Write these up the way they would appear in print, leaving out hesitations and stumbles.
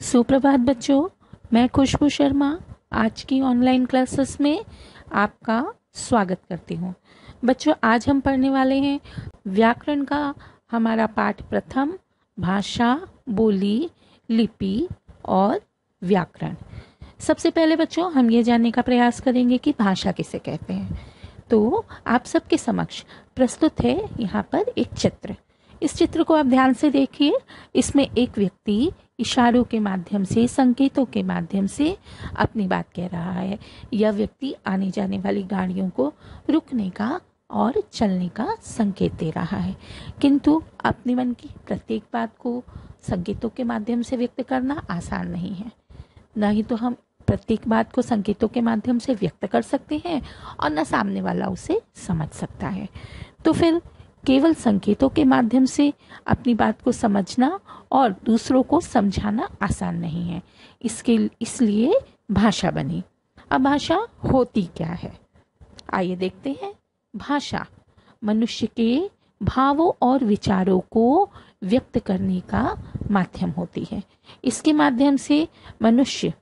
सुप्रभात बच्चों, मैं खुशबू शर्मा आज की ऑनलाइन क्लासेस में आपका स्वागत करती हूँ। बच्चों, आज हम पढ़ने वाले हैं व्याकरण का हमारा पाठ प्रथम, भाषा, बोली, लिपि और व्याकरण। सबसे पहले बच्चों हम ये जानने का प्रयास करेंगे कि भाषा किसे कहते हैं। तो आप सबके समक्ष प्रस्तुत है यहाँ पर एक चित्र। इस चित्र को आप ध्यान से देखिए। इसमें एक व्यक्ति इशारों के माध्यम से, संकेतों के माध्यम से अपनी बात कह रहा है। यह व्यक्ति आने जाने वाली गाड़ियों को रुकने का और चलने का संकेत दे रहा है। किंतु अपने मन की प्रत्येक बात को संकेतों के माध्यम से व्यक्त करना आसान नहीं है। न ही तो हम प्रत्येक बात को संकेतों के माध्यम से व्यक्त कर सकते हैं और न सामने वाला उसे समझ सकता है। तो फिर केवल संकेतों के माध्यम से अपनी बात को समझना और दूसरों को समझाना आसान नहीं है। इसलिए भाषा बनी। अब भाषा होती क्या है, आइए देखते हैं। भाषा मनुष्य के भावों और विचारों को व्यक्त करने का माध्यम होती है। इसके माध्यम से मनुष्य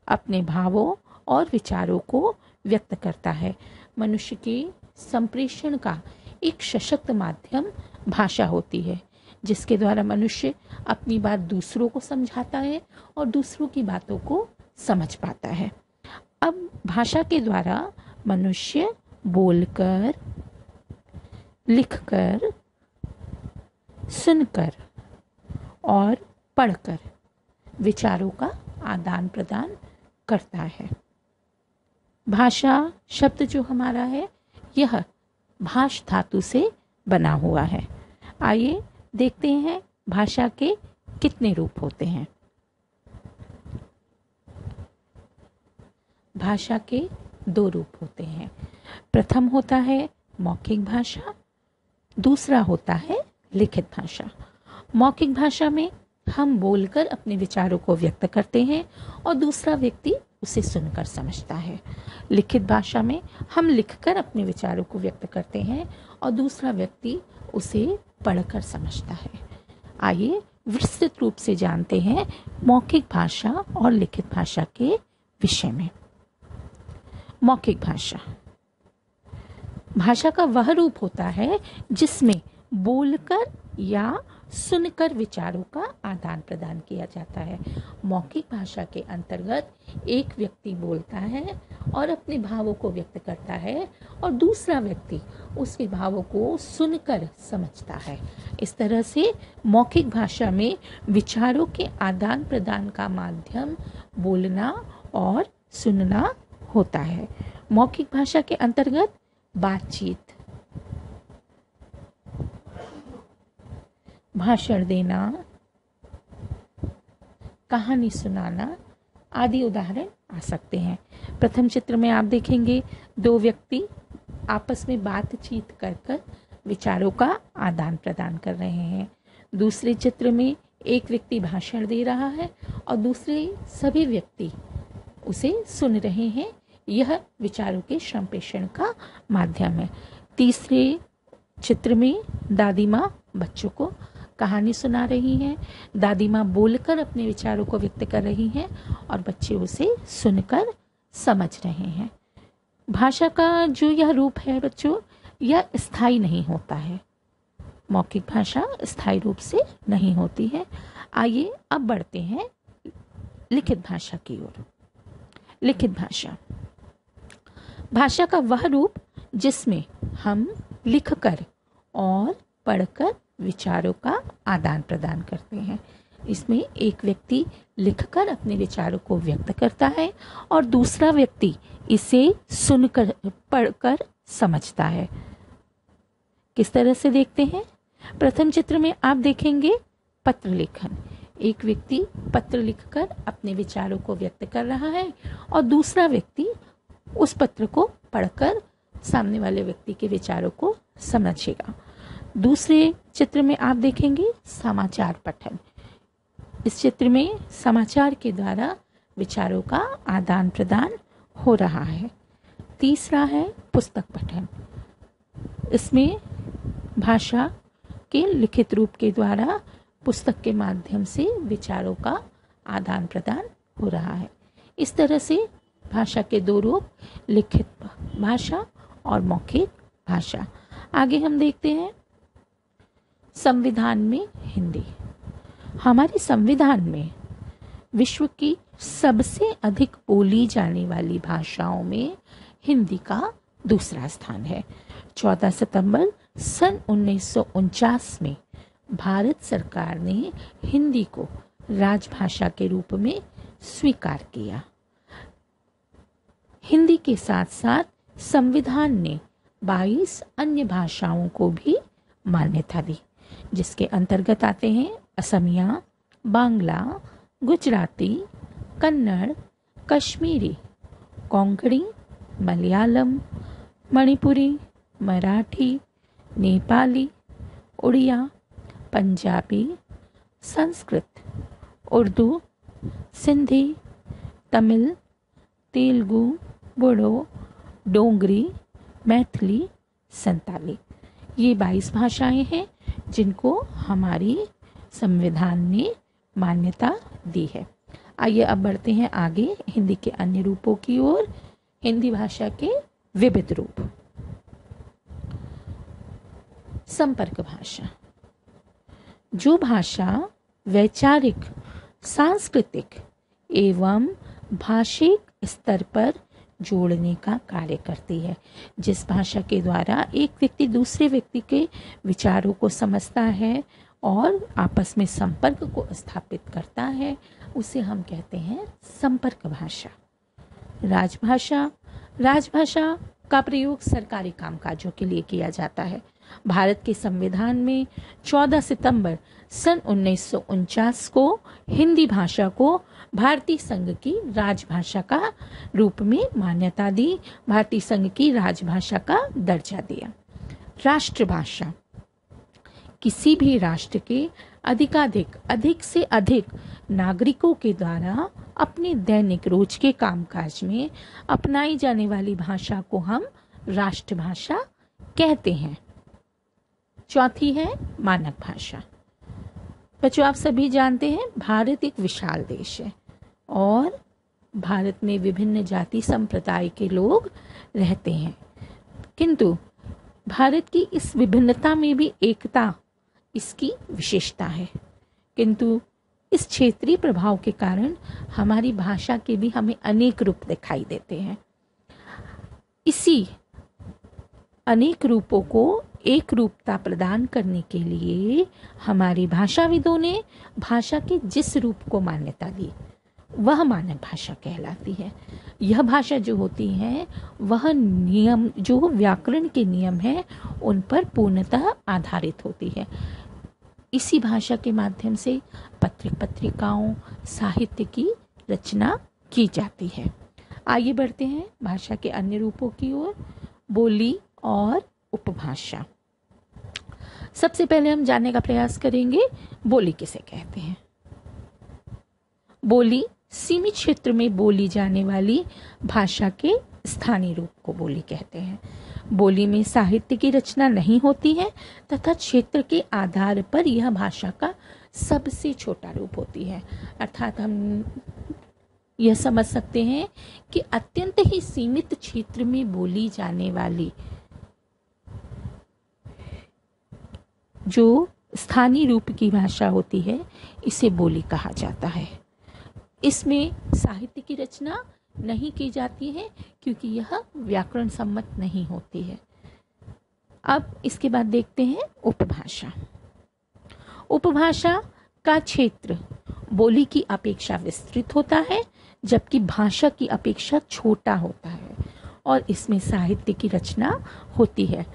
अपने भावों और विचारों को व्यक्त करता है। मनुष्य के संप्रेषण का एक सशक्त माध्यम भाषा होती है, जिसके द्वारा मनुष्य अपनी बात दूसरों को समझाता है और दूसरों की बातों को समझ पाता है। अब भाषा के द्वारा मनुष्य बोलकर, लिखकर, सुनकर और पढ़कर विचारों का आदान प्रदान करता है। भाषा शब्द जो हमारा है, यह भाष धातु से बना हुआ है। आइए देखते हैं भाषा के कितने रूप होते हैं। भाषा के दो रूप होते हैं। प्रथम होता है मौखिक भाषा, दूसरा होता है लिखित भाषा। मौखिक भाषा में हम बोलकर अपने विचारों को व्यक्त करते हैं और दूसरा व्यक्ति उसे सुनकर समझता है। लिखित भाषा में हम लिखकर अपने विचारों को व्यक्त करते हैं और दूसरा व्यक्ति उसे पढ़कर समझता है। आइए विस्तृत रूप से जानते हैं मौखिक भाषा और लिखित भाषा के विषय में। मौखिक भाषा भाषा का वह रूप होता है जिसमें बोलकर या सुनकर विचारों का आदान प्रदान किया जाता है। मौखिक भाषा के अंतर्गत एक व्यक्ति बोलता है और अपने भावों को व्यक्त करता है और दूसरा व्यक्ति उसके भावों को सुनकर समझता है। इस तरह से मौखिक भाषा में विचारों के आदान प्रदान का माध्यम बोलना और सुनना होता है। मौखिक भाषा के अंतर्गत बातचीत, भाषण देना, कहानी सुनाना आदि उदाहरण आ सकते हैं। प्रथम चित्र में आप देखेंगे दो व्यक्ति आपस में बातचीत कर विचारों का आदान प्रदान कर रहे हैं। दूसरे चित्र में एक व्यक्ति भाषण दे रहा है और दूसरे सभी व्यक्ति उसे सुन रहे हैं। यह विचारों के संप्रेषण का माध्यम है। तीसरे चित्र में दादी माँ बच्चों को कहानी सुना रही हैं। दादी माँ बोलकर अपने विचारों को व्यक्त कर रही हैं और बच्चे उसे सुनकर समझ रहे हैं। भाषा का जो यह रूप है बच्चों, यह स्थायी नहीं होता है। मौखिक भाषा स्थायी रूप से नहीं होती है। आइए अब बढ़ते हैं लिखित भाषा की ओर। लिखित भाषा भाषा का वह रूप जिसमें हम लिखकर और पढ़कर विचारों का आदान प्रदान करते हैं। इसमें एक व्यक्ति लिखकर अपने विचारों को व्यक्त करता है और दूसरा व्यक्ति इसे सुनकर, पढ़कर समझता है। किस तरह से देखते हैं? प्रथम चित्र में आप देखेंगे पत्र लेखन। एक व्यक्ति पत्र लिखकर अपने विचारों को व्यक्त कर रहा है और दूसरा व्यक्ति उस पत्र को पढ़कर सामने वाले व्यक्ति के विचारों को समझेगा। दूसरे चित्र में आप देखेंगे समाचार पठन। इस चित्र में समाचार के द्वारा विचारों का आदान प्रदान हो रहा है। तीसरा है पुस्तक पठन। इसमें भाषा के लिखित रूप के द्वारा पुस्तक के माध्यम से विचारों का आदान प्रदान हो रहा है। इस तरह से भाषा के दो रूप, लिखित भाषा और मौखिक भाषा। आगे हम देखते हैं संविधान में हिंदी। हमारे संविधान में विश्व की सबसे अधिक बोली जाने वाली भाषाओं में हिंदी का दूसरा स्थान है। 14 सितंबर सन 1949 में भारत सरकार ने हिंदी को राजभाषा के रूप में स्वीकार किया। हिंदी के साथ साथ संविधान ने 22 अन्य भाषाओं को भी मान्यता दी, जिसके अंतर्गत आते हैं असमिया, बांग्ला, गुजराती, कन्नड़, कश्मीरी, कोंकणी, मलयालम, मणिपुरी, मराठी, नेपाली, उड़िया, पंजाबी, संस्कृत, उर्दू, सिंधी, तमिल, तेलुगु, बोडो, डोंगरी, मैथिली, संताली। ये 22 भाषाएं हैं जिनको हमारी संविधान ने मान्यता दी है। आइए अब बढ़ते हैं आगे हिंदी के अन्य रूपों की ओर। हिंदी भाषा के विविध रूप। संपर्क भाषा, जो भाषा वैचारिक, सांस्कृतिक एवं भाषिक स्तर पर जोड़ने का कार्य करती है। जिस भाषा के द्वारा एक व्यक्ति दूसरे व्यक्ति के विचारों को समझता है और आपस में संपर्क को स्थापित करता है, उसे हम कहते हैं संपर्क भाषा। राजभाषा, राजभाषा का प्रयोग सरकारी कामकाजों के लिए किया जाता है। भारत के संविधान में 14 सितंबर सन 1949 को हिंदी भाषा को भारतीय संघ की राजभाषा का रूप में मान्यता दी, भारतीय संघ की राजभाषा का दर्जा दिया। राष्ट्रभाषा, किसी भी राष्ट्र के अधिक से अधिक नागरिकों के द्वारा अपने दैनिक रोज के कामकाज में अपनाई जाने वाली भाषा को हम राष्ट्रभाषा कहते हैं। चौथी है मानक भाषा। बच्चों, आप सभी जानते हैं भारत एक विशाल देश है और भारत में विभिन्न जाति संप्रदाय के लोग रहते हैं, किंतु भारत की इस विभिन्नता में भी एकता इसकी विशेषता है। किंतु इस क्षेत्रीय प्रभाव के कारण हमारी भाषा के भी हमें अनेक रूप दिखाई देते हैं। इसी अनेक रूपों को एक रूपता प्रदान करने के लिए हमारी भाषाविदों ने भाषा के जिस रूप को मान्यता दी वह मानक भाषा कहलाती है। यह भाषा जो होती है वह नियम, जो व्याकरण के नियम है, उन पर पूर्णतः आधारित होती है। इसी भाषा के माध्यम से पत्रिकाओं, साहित्य की रचना की जाती है। आइए बढ़ते हैं भाषा के अन्य रूपों की ओर। बोली और उपभाषा। सबसे पहले हम जानने का प्रयास करेंगे बोली किसे कहते हैं। बोली सीमित क्षेत्र में बोली जाने वाली भाषा के स्थानीय रूप को बोली कहते हैं। बोली में साहित्य की रचना नहीं होती है तथा क्षेत्र के आधार पर यह भाषा का सबसे छोटा रूप होती है। अर्थात हम यह समझ सकते हैं कि अत्यंत ही सीमित क्षेत्र में बोली जाने वाली जो स्थानीय रूप की भाषा होती है इसे बोली कहा जाता है। इसमें साहित्य की रचना नहीं की जाती है क्योंकि यह व्याकरण सम्मत नहीं होती है। अब इसके बाद देखते हैं उपभाषा। उपभाषा का क्षेत्र बोली की अपेक्षा विस्तृत होता है जबकि भाषा की अपेक्षा छोटा होता है और इसमें साहित्य की रचना होती है।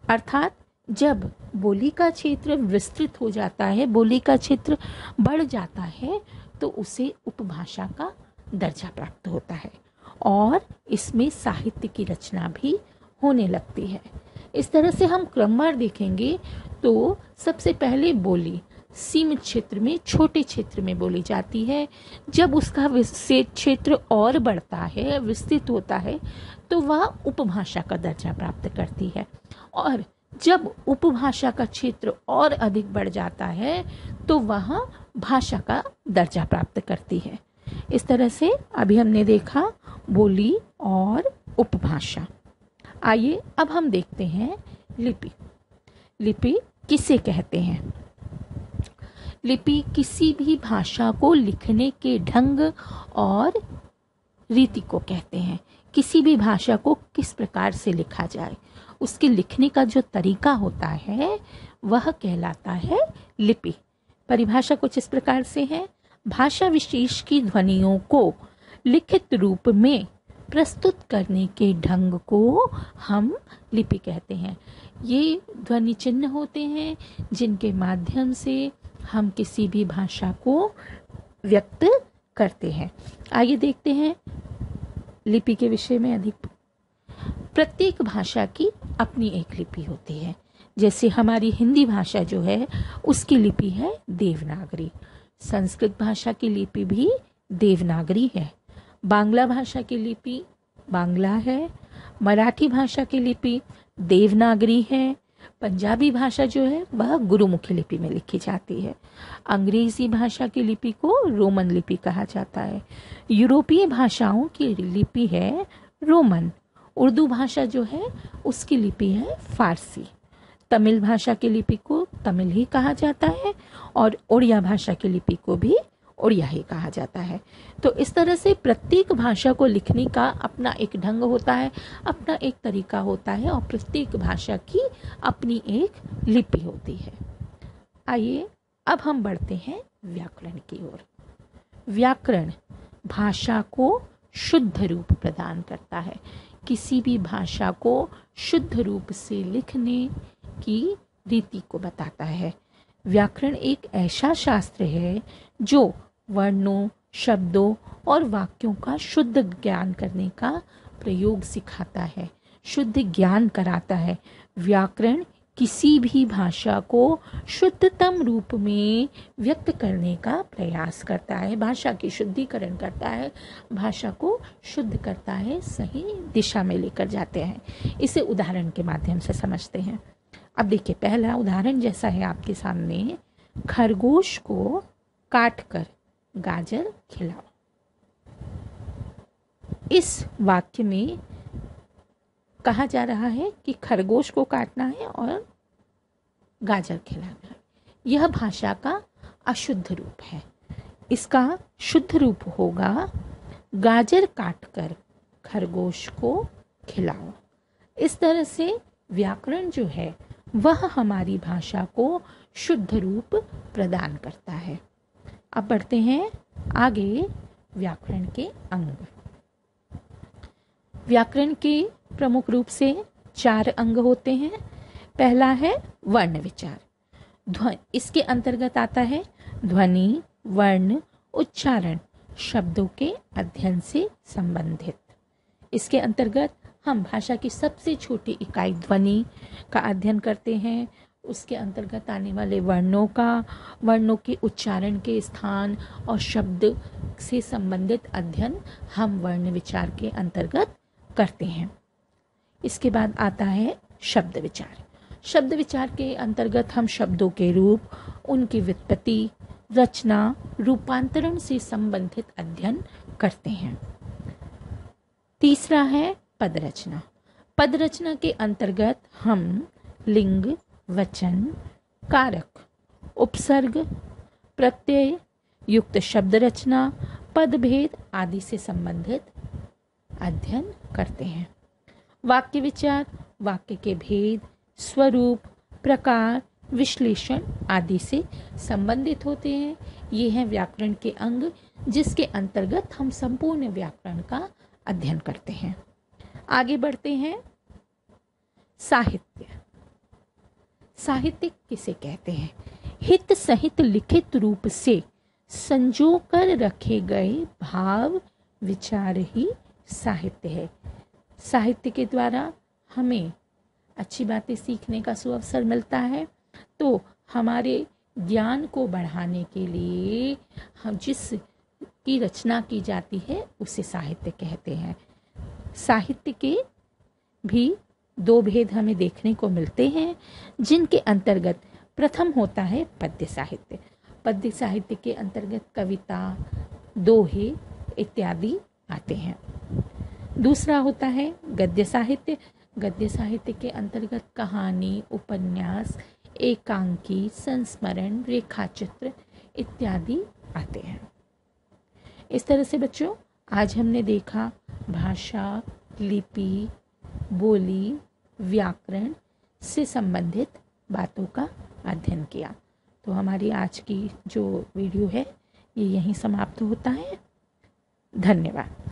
अर्थात जब बोली का क्षेत्र विस्तृत हो जाता है, बोली का क्षेत्र बढ़ जाता है, तो उसे उपभाषा का दर्जा प्राप्त होता है और इसमें साहित्य की रचना भी होने लगती है। इस तरह से हम क्रमवार देखेंगे तो सबसे पहले बोली सीमित क्षेत्र में, छोटे क्षेत्र में बोली जाती है। जब उसका क्षेत्र और बढ़ता है, विस्तृत होता है, तो वह उपभाषा का दर्जा प्राप्त करती है और जब उपभाषा का क्षेत्र और अधिक बढ़ जाता है तो वह भाषा का दर्जा प्राप्त करती है। इस तरह से अभी हमने देखा बोली और उपभाषा। आइए अब हम देखते हैं लिपि। लिपि किसे कहते हैं? लिपि किसी भी भाषा को लिखने के ढंग और रीति को कहते हैं। किसी भी भाषा को किस प्रकार से लिखा जाए, उसके लिखने का जो तरीका होता है वह कहलाता है लिपि। परिभाषा कुछ इस प्रकार से है, भाषा विशेष की ध्वनियों को लिखित रूप में प्रस्तुत करने के ढंग को हम लिपि कहते हैं। ये ध्वनि चिन्ह होते हैं जिनके माध्यम से हम किसी भी भाषा को व्यक्त करते हैं। आइए देखते हैं लिपि के विषय में अधिक। प्रत्येक भाषा की अपनी एक लिपि होती है। जैसे हमारी हिंदी भाषा जो है उसकी लिपि है देवनागरी। संस्कृत भाषा की लिपि भी देवनागरी है। बांग्ला भाषा की लिपि बांग्ला है। मराठी भाषा की लिपि देवनागरी है। पंजाबी भाषा जो है वह गुरुमुखी लिपि में लिखी जाती है। अंग्रेजी भाषा की लिपि को रोमन लिपि कहा जाता है। यूरोपीय भाषाओं की लिपि है रोमन। उर्दू भाषा जो है उसकी लिपि है फारसी। तमिल भाषा की लिपि को तमिल ही कहा जाता है और उड़िया भाषा की लिपि को भी उड़िया ही कहा जाता है। तो इस तरह से प्रत्येक भाषा को लिखने का अपना एक ढंग होता है, अपना एक तरीका होता है और प्रत्येक भाषा की अपनी एक लिपि होती है। आइए अब हम बढ़ते हैं व्याकरण की ओर। व्याकरण भाषा को शुद्ध रूप प्रदान करता है। किसी भी भाषा को शुद्ध रूप से लिखने की रीति को बताता है। व्याकरण एक ऐसा शास्त्र है जो वर्णों, शब्दों और वाक्यों का शुद्ध ज्ञान करने का प्रयोग सिखाता है, शुद्ध ज्ञान कराता है। व्याकरण किसी भी भाषा को शुद्धतम रूप में व्यक्त करने का प्रयास करता है, भाषा की शुद्धिकरण करता है, भाषा को शुद्ध करता है, सही दिशा में लेकर जाते हैं। इसे उदाहरण के माध्यम से समझते हैं। अब देखिए, पहला उदाहरण जैसा है आपके सामने, खरगोश को काटकर गाजर खिलाओ। इस वाक्य में कहा जा रहा है कि खरगोश को काटना है और गाजर खिलाना है। यह भाषा का अशुद्ध रूप है। इसका शुद्ध रूप होगा गाजर काटकर खरगोश को खिलाओ। इस तरह से व्याकरण जो है वह हमारी भाषा को शुद्ध रूप प्रदान करता है। अब बढ़ते हैं आगे व्याकरण के अंग। व्याकरण के प्रमुख रूप से 4 अंग होते हैं। पहला है वर्ण विचार। इसके अंतर्गत आता है ध्वनि, वर्ण, उच्चारण, शब्दों के अध्ययन से संबंधित। इसके अंतर्गत हम भाषा की सबसे छोटी इकाई ध्वनि का अध्ययन करते हैं। उसके अंतर्गत आने वाले वर्णों के उच्चारण के स्थान और शब्द से संबंधित अध्ययन हम वर्ण विचार के अंतर्गत करते हैं। इसके बाद आता है शब्द विचार। शब्द विचार के अंतर्गत हम शब्दों के रूप, उनकी व्युत्पत्ति, रचना, रूपांतरण से संबंधित अध्ययन करते हैं। तीसरा है पद रचना। पद रचना के अंतर्गत हम लिंग, वचन, कारक, उपसर्ग, प्रत्यय युक्त शब्द रचना, पदभेद आदि से संबंधित अध्ययन करते हैं। वाक्य विचार वाक्य के भेद, स्वरूप, प्रकार, विश्लेषण आदि से संबंधित होते हैं। ये हैं व्याकरण के अंग जिसके अंतर्गत हम संपूर्ण व्याकरण का अध्ययन करते हैं। आगे बढ़ते हैं साहित्य। साहित्य किसे कहते हैं? हित सहित लिखित रूप से संजो कर रखे गए भाव विचार ही साहित्य है। साहित्य के द्वारा हमें अच्छी बातें सीखने का सुअवसर मिलता है, तो हमारे ज्ञान को बढ़ाने के लिए हम जिस की रचना की जाती है उसे साहित्य कहते हैं। साहित्य के भी 2 भेद हमें देखने को मिलते हैं, जिनके अंतर्गत प्रथम होता है पद्य साहित्य। पद्य साहित्य के अंतर्गत कविता, दोहे इत्यादि आते हैं। दूसरा होता है गद्य साहित्य। गद्य साहित्य के अंतर्गत कहानी, उपन्यास, एकांकी, संस्मरण, रेखाचित्र इत्यादि आते हैं। इस तरह से बच्चों आज हमने देखा भाषा, लिपि, बोली, व्याकरण से संबंधित बातों का अध्ययन किया। तो हमारी आज की जो वीडियो है ये यहीं समाप्त होता है। धन्यवाद।